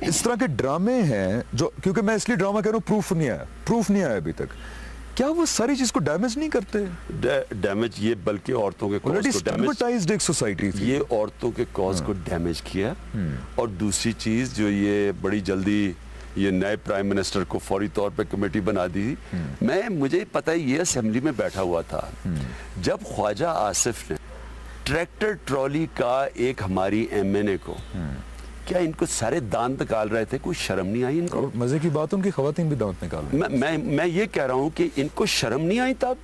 इस तरह के ड्रामे हैं जो, क्योंकि मैं इसलिए ड्रामा कह रहा हूँ प्रूफ नहीं आया अभी तक, क्या वो सारी चीज को डैमेज नहीं करते? डैमेज ये बल्कि औरतों के कॉज को डैमेज एक सोसाइटी थी, ये औरतों के कॉज को डैमेज किया। और दूसरी चीज जो ये बड़ी जल्दी ये नए प्राइम मिनिस्टर को फौरी तौर पे कमेटी बना दी। मुझे पता है ये असेंबली में बैठा हुआ था जब ख्वाजा आसिफ ने ट्रैक्टर ट्रॉली का एक हमारी MNA को क्या इनको सारे दांत निकाल रहे थे, कोई शर्म नहीं आई इनको? मजे की बात उनकी खवातीन भी दांत निकाल रही। मैं ये कह रहा हूँ कि इनको शर्म नहीं आई तब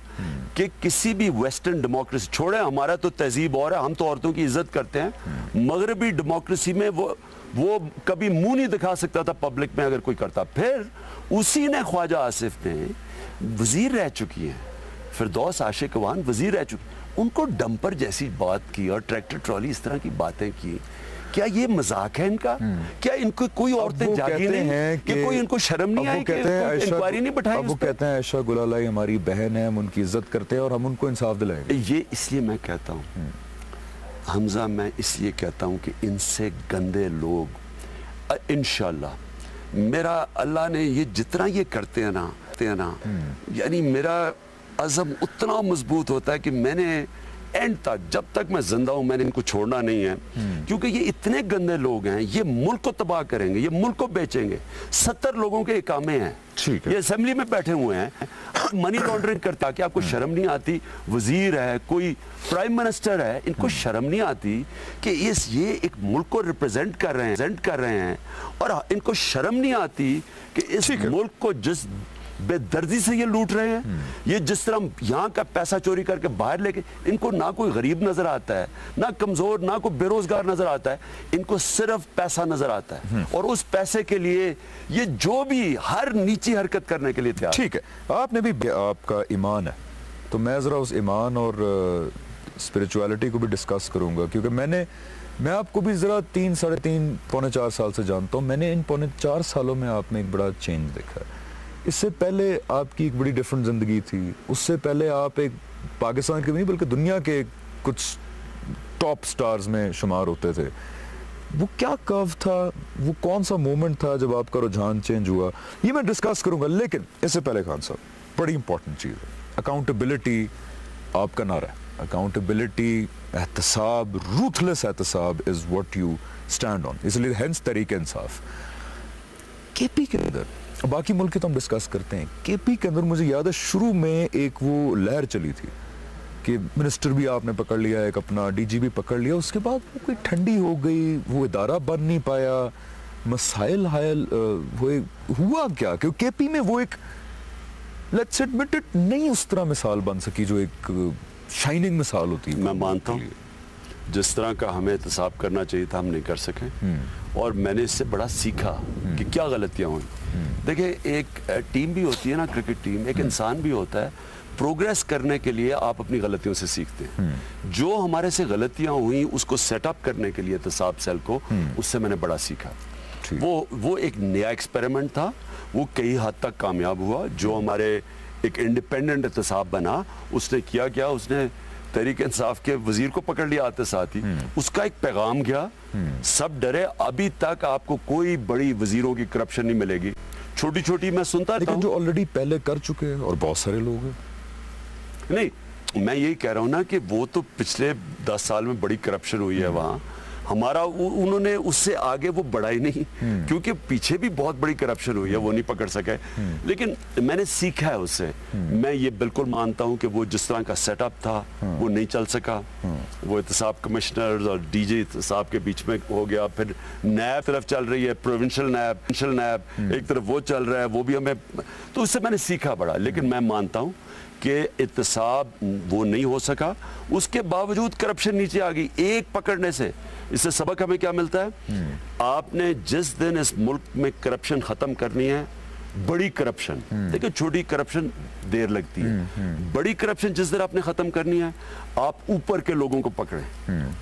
कि किसी भी वेस्टर्न डेमोक्रेसी छोड़े, हमारा तो तहजीब और है, हम तो औरतों की इज्जत करते हैं। मगरबी डेमोक्रेसी में वो कभी मुंह नहीं दिखा सकता था पब्लिक में अगर कोई करता। फिर उसी ने ख्वाजा आसिफ ने वजीर रह चुकी हैं, फिरदौस आशिकवान वजीर रह चुकी, उनको डंपर जैसी बात की और ट्रैक्टर ट्रॉली इस तरह की बातें की। क्या ये मजाक है इनका? क्या इनको कोई औरतें जागी नहीं हैं कि कोई इनको शर्म नहीं आई कि इंक्वायरी नहीं बैठाई? वो कहते हैं आयशा गुलालाई हमारी बहन है, हम उनकी इज्जत करते हैं और हम उनको इंसाफ दिलाएंगे। ये इसलिए मैं कहता हूँ हमजा, मैं इसलिए कहता हूँ कि इनसे गंदे लोग इंशाल्लाह मेरा अल्लाह ने ये जितना ये करते हैं ना यानी मेरा अज़म उतना मजबूत होता है कि मैंने एंड तक जब तक मैं जिंदा हूं मैंने इनको छोड़ना नहीं है। क्योंकि ये इतने गंदे लोग हैं, ये मुल्क को तबाह करेंगे, ये मुल्क को बेचेंगे। 70 लोगों के इकामे हैं, ये असेंबली में बैठे हुए हैं, मनी लॉन्ड्रिंग करता। कि आपको शर्म नहीं आती? वजीर है, कोई प्राइम मिनिस्टर है, इनको शर्म नहीं आती कि ये एक मुल्क को रिप्रेजेंट कर रहे हैं और इनको शर्म नहीं आती कि इस मुल्क को जिस बेदर्दी से ये लूट रहे हैं, ये जिस तरह यहाँ का पैसा चोरी करके बाहर लेके, इनको ना कोई गरीब नजर आता है, ना कमजोर, ना कोई बेरोजगार नजर आता है, इनको सिर्फ पैसा नजर आता है। और उस पैसे के लिए ये जो भी हर नीची हरकत करने के लिए तैयार। ठीक है, आपने भी आपका ईमान है तो मैं जरा उस ईमान और स्पिरिचुअलिटी को भी डिस्कस करूंगा, क्योंकि मैं आपको भी जरा 3, साढ़े 3, पौने 4 साल से जानता हूँ। मैंने इन पौने 4 सालों में आप में एक बड़ा चेंज देखा है। इससे पहले आपकी एक बड़ी डिफरेंट जिंदगी थी, उससे पहले आप एक पाकिस्तान के नहीं बल्कि दुनिया के कुछ टॉप स्टार्स में शुमार होते थे। वो क्या कर्व था, वो कौन सा मोमेंट था जब आपका रुझान चेंज हुआ, ये मैं डिस्कस करूंगा। लेकिन इससे पहले खान साहब, बड़ी इंपॉर्टेंट चीज है अकाउंटेबिलिटी। आपका नारा है अकाउंटेबिलिटी, एहतसाब, रूथलेस एहतसाब is what you stand on, इसलिए हेंस तरीके इंसाफ। केपी के अंदर, बाकी मुल्क तो हम डिस्कस करते हैं, केपी के अंदर मुझे याद है शुरू में एक वो लहर चली थी कि मिनिस्टर भी आपने पकड़ लिया, एक अपना DG भी पकड़ लिया, उसके बाद वो कोई ठंडी हो गई, वो इदारा बन नहीं पाया, मसाइल हायल हुआ क्या? क्योंकि केपी में वो एक लेट्स एडमिट इट नहीं उस तरह मिसाल बन सकी जो एक शाइनिंग मिसाल होती है। मैं मानता हूँ जिस तरह का हमें एहतसाब करना चाहिए था हम नहीं कर सके, और मैंने इससे बड़ा सीखा कि क्या गलतियां हुई। देखिए, एक टीम भी होती है ना, क्रिकेट टीम, एक इंसान भी होता है, प्रोग्रेस करने के लिए आप अपनी गलतियों से सीखते हैं। जो हमारे से गलतियां हुई उसको सेटअप करने के लिए एहतसाब सेल को, उससे मैंने बड़ा सीखा। वो एक नया एक्सपेरिमेंट था, वो कई हद तक कामयाब हुआ। जो हमारे एक इंडिपेंडेंट एहतसाब बना, उसने किया क्या, उसने तहरीक इंसाफ के वजीर को पकड़ लिया आते साथ ही, उसका एक पैगाम गया, सब डरे, अभी तक आपको कोई बड़ी वजीरों की करप्शन नहीं मिलेगी। छोटी छोटी मैं सुनता था, जो ऑलरेडी पहले कर चुके हैं और बहुत सारे लोग हैं। नहीं, मैं यही कह रहा हूं ना कि वो तो पिछले 10 साल में बड़ी करप्शन हुई है वहां, हमारा उन्होंने उससे आगे वो बढ़ा ही नहीं, क्योंकि पीछे भी बहुत बड़ी करप्शन हुई है, वो नहीं पकड़ सके। लेकिन मैंने सीखा है उससे। मैं ये बिल्कुल मानता हूं कि वो जिस तरह का सेटअप था वो नहीं चल सका। वो एहतसाब कमिश्नर और DG साहब के बीच में हो गया, फिर नैब तरफ चल रही है, प्रोविंशियल नैब एक तरफ वो चल रहा है, वो भी हमें, तो उससे मैंने सीखा बड़ा। लेकिन मैं मानता हूँ कि इत्तेसाब वो नहीं हो सका, उसके बावजूद करप्शन नीचे आ गई एक पकड़ने से। इससे सबक हमें क्या मिलता है? आपने जिस दिन इस मुल्क में करप्शन खत्म करनी है, बड़ी करप्शन, देखिए छोटी करप्शन देर लगती है, बड़ी करप्शन जिस दिन आपने खत्म करनी है, आप ऊपर के लोगों को पकड़ें,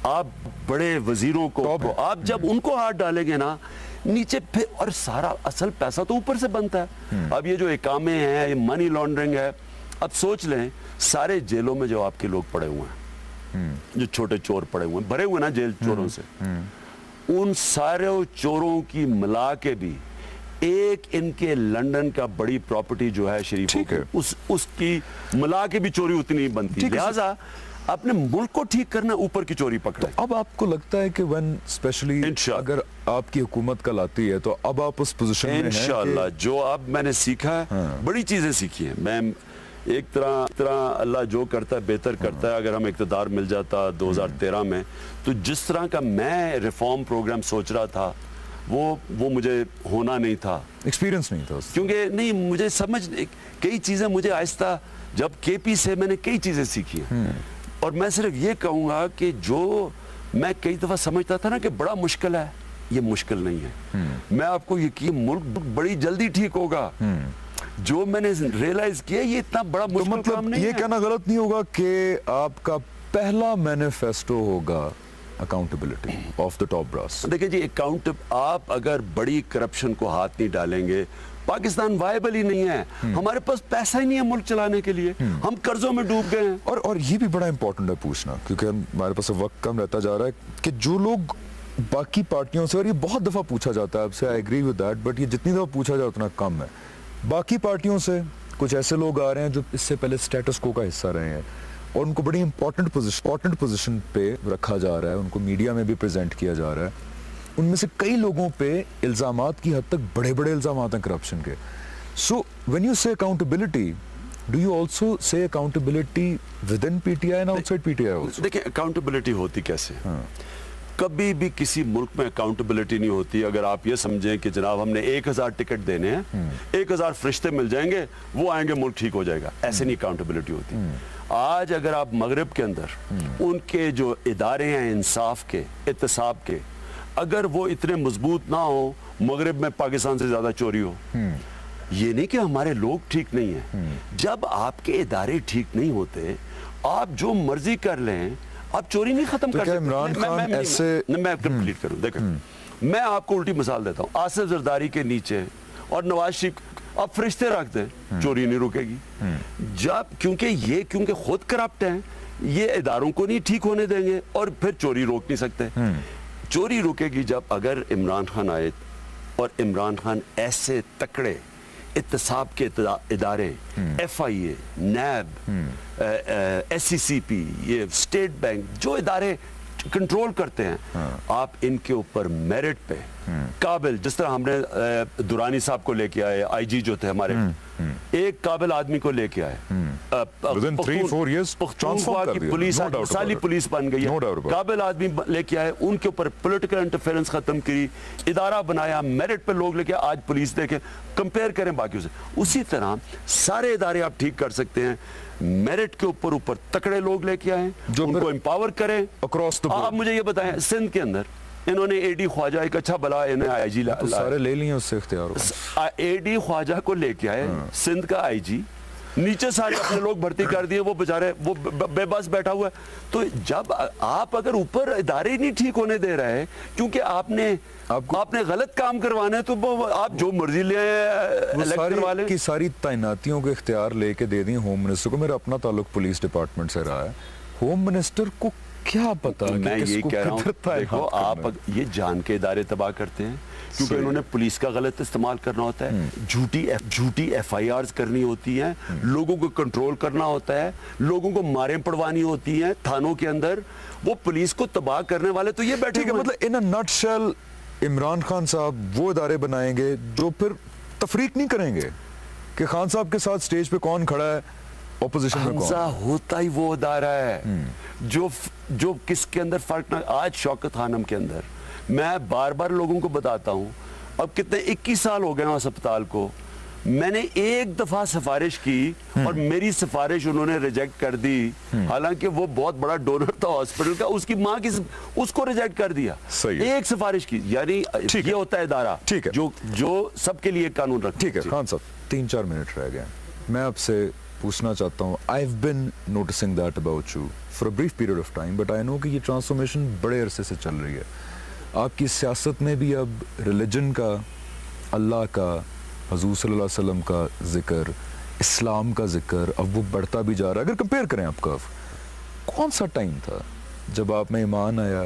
आप बड़े वजीरों को आप जब उनको हाथ डालेंगे ना नीचे, फिर और सारा असल पैसा तो ऊपर से बनता है। अब ये जो इकामे हैं, ये मनी लॉन्ड्रिंग है, अब सोच लें सारे जेलों में जो आपके लोग पड़े हुए हैं, जो छोटे चोर पड़े हुए हैं, भरे हुए ना जेल चोरों से, उन सारे चोरों की मिला के भी एक इनके लंदन का बड़ी प्रॉपर्टी जो है शरीफ, उसकी मिला के भी चोरी उतनी बनती है। लिहाजा अपने मुल्क को ठीक करना, ऊपर की चोरी पकड़े। तो अब आपको लगता है कि व्हेन स्पेशली अगर आपकी हुकूमत कल आती है तो अब आप उस पोजीशन में हैं? इंशाअल्लाह जो अब मैंने सीखा है, बड़ी चीजें सीखी हैं। मैं एक तरह अल्लाह जो करता है बेहतर करता है। अगर हम इक़्तिदार मिल जाता 2013 में, तो जिस तरह का मैं रिफॉर्म प्रोग्राम सोच रहा था वो मुझे होना नहीं था, एक्सपीरियंस नहीं था, क्योंकि नहीं मुझे समझ, कई चीजें मुझे आहिस्ता, जब केपी से मैंने कई चीजें सीखी हैं। और मैं सिर्फ ये कहूंगा कि जो मैं कई दफा समझता था ना कि बड़ा मुश्किल है, ये मुश्किल नहीं है। मैं आपको यकीन, मुल्क बड़ी जल्दी ठीक होगा। जो मैंने रियलाइज किया ये इतना बड़ा मुश्किल मतलब काम नहीं ये है। कहना गलत नहीं होगा कि आपका पहला मैनिफेस्टो होगा accountability of the top brass. देखिए जी, आप अगर बड़ी करप्शन को हाथ नहीं डालेंगे, पाकिस्तान वायबल ही नहीं है। हमारे पास पैसा ही नहीं है मुल्क चलाने के लिए, हम कर्जों में डूब गए हैं। और ये भी बड़ा इंपॉर्टेंट है पूछना, क्योंकि हमारे पास वक्त कम रहता जा रहा है, कि जो लोग बाकी पार्टियों से, और ये बहुत दफा पूछा जाता है आपसे, I agree with that, but ये जितनी दफा पूछा जाए उतना कम है। बाकी पार्टियों से कुछ ऐसे लोग आ रहे हैं जो इससे पहले स्टेटस को का हिस्सा रहे हैं और उनको बड़ी इंपॉर्टेंट पोजीशन पे रखा जा रहा है, उनको मीडिया में भी प्रेजेंट किया जा रहा है। उनमें से कई लोगों पे इल्जामात की हद तक बड़े-बड़े इल्जामात हैं करप्शन के। सो व्हेन यू से accountability, do you also say accountability with in PTI and outside PTI also? देखिए अकाउंटेबिलिटी होती कैसे? कभी भी किसी मुल्क में अकाउंटेबिलिटी नहीं होती अगर आप ये समझें कि जनाब हमने 1000 टिकट देने हैं, 1000 फरिश्ते मिल जाएंगे, वो आएंगे, मुल्क ठीक हो जाएगा। ऐसे नहीं अकाउंटेबिलिटी होती। आज अगर आप मगरिब के अंदर उनके जो इदारे हैं इंसाफ के, इत्तेसाब के, अगर वो इतने मजबूत ना हो, मगरिब में पाकिस्तान से ज्यादा चोरी हो। ये नहीं कि हमारे लोग ठीक नहीं है। जब आपके इदारे ठीक नहीं होते, आप जो मर्जी कर लें, आप चोरी नहीं खत्म कर सकते। इमरान खान ऐसे, मैं कंप्लीट करूं, देखो मैं आपको उल्टी मिसाल देता हूं। आसिफ जरदारी के नीचे और नवाज शरीफ आप फरिश्ते रख दें, चोरी नहीं रुकेगी। जब क्योंकि खुद करप्ट हैं, ये इदारों को नहीं ठीक होने देंगे और फिर चोरी रोक नहीं सकते। चोरी रुकेगी जब अगर इमरान खान आए, और इमरान खान ऐसे तकड़े इत्तेसाब के इदारे, FIA, NAB, SCCP, ये स्टेट बैंक, जो इदारे कंट्रोल करते हैं, आप इनके ऊपर मेरिट पे काबिल, जिस तरह हमने दुरानी साहब को लेके आए, IG जो थे हमारे, एक काबिल आदमी को लेके आए, within 3-4 years पख्तूनख्वा की पुलिस साली पुलिस बन गई है, काबिल आदमी लेके आए, उनके ऊपर पॉलिटिकल इंटरफेरेंस खत्म की, इदारा बनाया, मेरिट पे लोग लेके, आज पुलिस देखे, कंपेयर करें बाकियों से। उसी तरह सारे इदारे आप ठीक कर सकते हैं, मेरिट के ऊपर तकड़े लोग लेके आए, जो उनको एम्पावर करें अक्रॉस द बोर्ड। आप मुझे ये बताएं, सिंध के अंदर इन्होंने AD ख्वाजा, एक अच्छा भला इन्हें IG तो सारे ले लिए उससे इख्तियार। AD ख्वाजा को लेके आए, सिंध का IG, नीचे सारे अपने लोग भर्ती कर दिए, वो बेचारे वो बेबस बैठा हुआ है। तो जब आप अगर ऊपर इदारे नहीं ठीक होने दे रहे हैं, क्योंकि आपने गलत काम करवाने, तो आप जो मर्जी ले की सारी तैनातियों के इख्तियार लेके दे दी होम मिनिस्टर को। मेरा अपना ताल्लुक पुलिस डिपार्टमेंट से रहा है। होम मिनिस्टर को क्या पता? मैं ये कह रहा हूँ, देखो आप ये जान के इदारे तबाह करते हैं, क्योंकि उन्होंने पुलिस का गलत इस्तेमाल करना होता है, झूठी FIRs करनी होती हैं, लोगों को कंट्रोल करना होता है, लोगों को मारें पड़वानी होती हैं थानों के अंदर। वो पुलिस को तबाह करने वाले तो ये बैठे हैं। मतलब इन अ नटशेल, इमरान खान साहब वो इदारे बनाएंगे जो फिर तफरीक नहीं करेंगे कि खान साहब के साथ स्टेज पे कौन खड़ा है, ऑपोजिशन में कौन। होता ही वो इदारा है जो किसके अंदर फर्क ना। आज शौकत खानम के अंदर मैं बार बार लोगों को बताता हूं, अब कितने 21 साल हो गए हैं अस्पताल को, मैंने एक दफा सिफारिश की और मेरी सिफारिश उन्होंने रिजेक्ट कर दी, हालांकि वो बहुत बड़ा डोनर था हॉस्पिटल का, उसकी मां की उसको रिजेक्ट कर दिया। एक सिफारिश की, यानी ये होता है इदारा ठीक है जो सबके लिए कानून रखता है। ठीक है खान साहब, 3-4 मिनट रह गए, मैं आपसे पूछना चाहता हूँ, I have been noticing that about you for a brief period of time, but I know कि ये ट्रांसफॉर्मेशन बड़े अरसे से चल रही है। आपकी सियासत में भी अब रिलीजन का, अल्लाह का, हजूर सल्लल्लाहु अलैहि वसल्लम का जिक्र, इस्लाम का जिक्र अब वो बढ़ता भी जा रहा है। अगर कंपेयर करें आपका, कौन सा टाइम था जब आप में ईमान आया,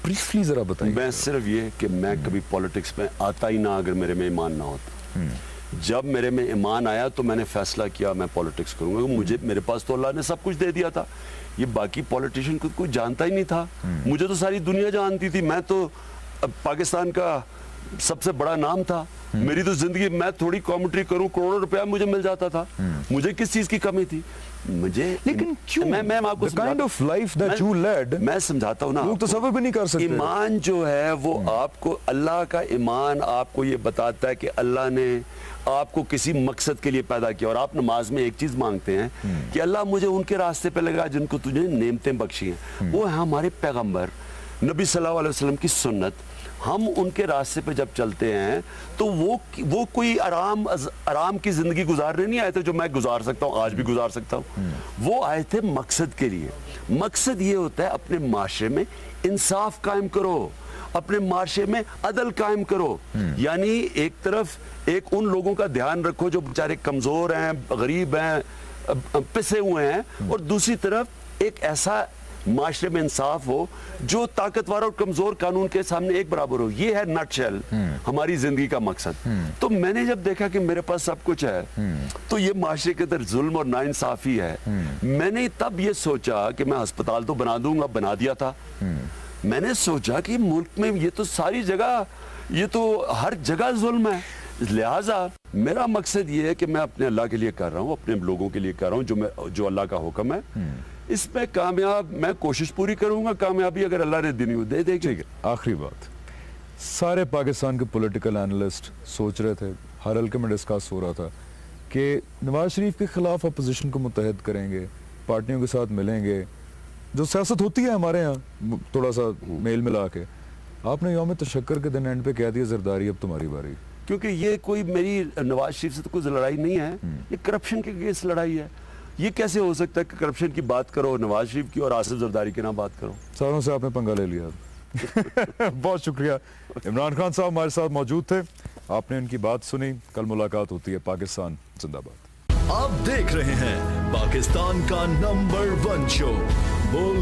ब्रीफली जरा बताइए। मैं सिर्फ ये कि मैं कभी पॉलिटिक्स में आता ही ना अगर मेरे में ईमान ना होता। जब मेरे में ईमान आया तो मैंने फैसला किया मैं पॉलिटिक्स करूंगा। मुझे, मेरे पास तो अल्लाह ने सब कुछ दे दिया था, ये बाकी पॉलिटिशियन को कोई जानता ही नहीं था। मुझे तो सारी दुनिया जानती थी, मैं तो पाकिस्तान का सबसे बड़ा नाम था। मेरी तो जिंदगी, मैं थोड़ी कॉमेंट्री करूं करोड़ों रुपया मुझे मिल जाता था। मुझे किस चीज की कमी थी मुझे? लेकिन क्यों? मैं आपको The kind of life that you led, मैं समझाता हूं ना, लोग तसव्वुर भी नहीं कर सकते। ईमान जो है वो आपको, अल्लाह का ईमान आपको ये बताता है कि अल्लाह ने आपको किसी मकसद के लिए पैदा किया। और आप नमाज में एक चीज मांगते हैं कि अल्लाह मुझे उनके रास्ते पे लगा जिनको तुझे नेमतें बख्शी हैं। वो है हमारे पैगंबर नबी सल्लल्लाहु अलैहि वसल्लम की सुन्नत। हम उनके रास्ते पे जब चलते हैं तो वो कोई आराम की जिंदगी गुजारने नहीं आए थे जो मैं गुजार सकता हूँ, आज भी गुजार सकता हूँ। वो आए थे मकसद के लिए। मकसद ये होता है अपने माशरे में इंसाफ कायम करो, अपने माशरे में अदल कायम करो। यानी एक तरफ एक उन लोगों का ध्यान रखो जो बेचारे कमजोर हैं, गरीब हैं, पिसे हुए हैं, और दूसरी तरफ एक ऐसा माशरे में इंसाफ हो जो ताकतवर और कमजोर कानून के सामने एक बराबर हो। ये है नटशेल हमारी जिंदगी का मकसद। तो मैंने जब देखा कि मेरे पास सब कुछ है तो ये माशरे के अंदर जुल्म और नाइंसाफी है, मैंने तब ये सोचा कि मैं अस्पताल तो बना दूंगा, बना दिया था। मैंने सोचा कि मुल्क में ये तो सारी जगह, ये तो हर जगह जुल्म है, लिहाजा मेरा मकसद ये है कि मैं अपने अल्लाह के लिए कर रहा हूँ, अपने लोगों के लिए कर रहा हूँ जो अल्लाह का हुक्म है। इसमें कामयाब मैं कोशिश पूरी करूंगा, कामयाबी अगर अल्लाह ने दी दे देगी। ठीक है, आखिरी बात, सारे पाकिस्तान के पॉलिटिकल एनालिस्ट सोच रहे थे, हर हल्के में डिस्कस हो रहा था कि नवाज शरीफ के खिलाफ अपोजिशन को मुत्तहद करेंगे, पार्टियों के साथ मिलेंगे, जो सियासत होती है हमारे यहाँ थोड़ा सा मेल मिला के। आपने यौम तशक्कर के दिन एंड पे कह दिया जरदारी अब तुम्हारी बारी। क्योंकि ये कोई मेरी नवाज शरीफ से तो कोई लड़ाई नहीं है, ये करप्शन के केस लड़ाई है। ये कैसे हो सकता है कि करप्शन की बात करो नवाज शरीफ की और आसिफ जरदारी की ना बात करो? सारों से आपने पंगा ले लिया। बहुत शुक्रिया। इमरान खान साहब हमारे साथ मौजूद थे, आपने उनकी बात सुनी। कल मुलाकात होती है। पाकिस्तान जिंदाबाद। आप देख रहे हैं पाकिस्तान का नंबर 1 शो बोल